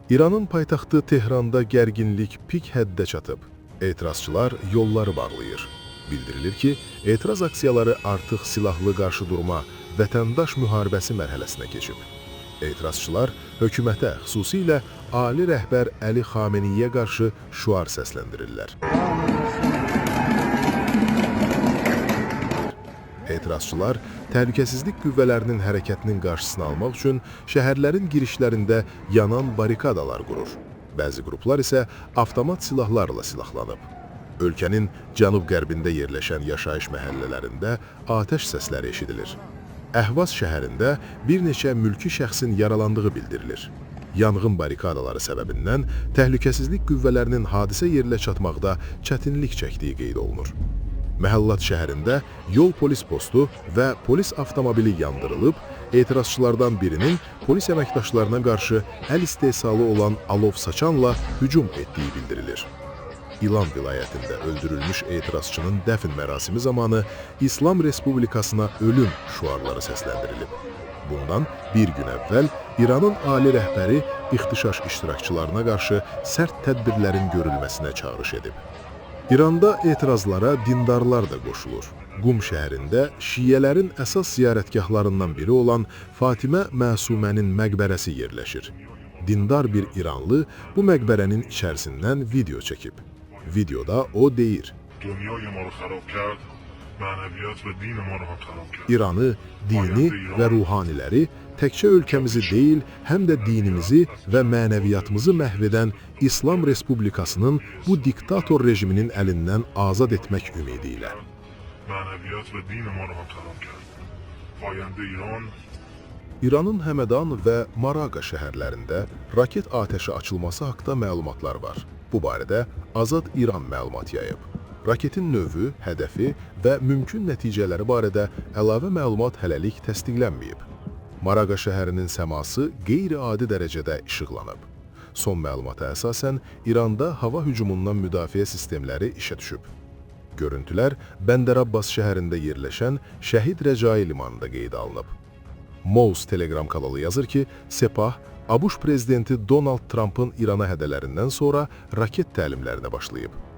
İranın paytaxtı Tehranda gərginlik pik həddə çatıb. Etirazçılar yolları bağlayır. Bildirilir ki, etiraz aksiyaları artıq silahlı qarşıdurma, vətəndaş müharibəsi mərhələsinə keçib. Etirazçılar hökumətə, xüsusilə ali rəhbər Əli Xameniyə qarşı şüar səsləndirirlər. Etirazçılar təhlükəsizlik qüvvələrinin hərəkətinin qarşısını almaq üçün şəhərlərin girişlərində yanan barikadalar qurur. Bəzi qruplar isə avtomat silahlarla silahlanıb. Ölkənin cənub-qərbində yerləşən yaşayış məhəllələrində atəş səsləri eşidilir. Əhvaz şəhərində bir neçə mülki şəxsin yaralandığı bildirilir. Yanğın barikadaları səbəbindən təhlükəsizlik qüvvələrinin hadisə yerinə çatmaqda çətinlik çəkdiyi qeyd olunur. Məhəllat şəhərində yol polis postu və polis avtomobili yandırılıb, etirazçılardan birinin polis əməkdaşlarına qarşı əl istehsalı olan alov saçanla hücum etdiyi bildirilir. İlan vilayətində öldürülmüş etirazçının dəfn mərasimi zamanı İslam Respublikasına ölüm şüarları səsləndirilib. Bundan bir gün əvvəl İranın ali rəhbəri ixtişaş iştirakçılarına qarşı sərt tədbirlərin görülməsinə çağırış edib. İranda etirazlara dindarlar da qoşulur. Qum şəhərində şiələrin əsas ziyarətgahlarından biri olan Fatimə Məsumənin məqbərəsi yerləşir. Dindar bir İranlı bu məqbərənin içərisindən video çəkib. Videoda o deyir: İranı, dini və ruhaniləri təkcə ölkəmizi deyil, həm də dinimizi və mənəviyyatımızı məhv edən İslam Respublikasının bu diktator rejiminin əlindən azad etmək ümidi ilə. İranın Həmədan və Maraqa şəhərlərində raket atəşi açılması haqqında məlumatlar var. Bu barədə Azad İran məlumat yayıb. Raketin növü, hədəfi və mümkün nəticələri barədə əlavə məlumat hələlik təsdiqlənməyib. Maraqa şəhərinin səması qeyri-adi dərəcədə işıqlanıb. Son məlumata əsasən, İranda hava hücumundan müdafiə sistemləri işə düşüb. Görüntülər Bəndər Abbas şəhərində yerləşən Şəhid Rəcai limanında qeydə alınıb. Mouz Telegram kanalı yazır ki, Sepah, ABŞ prezidenti Donald Trump'ın İrana hədələrindən sonra raket təlimlərinə başlayıb.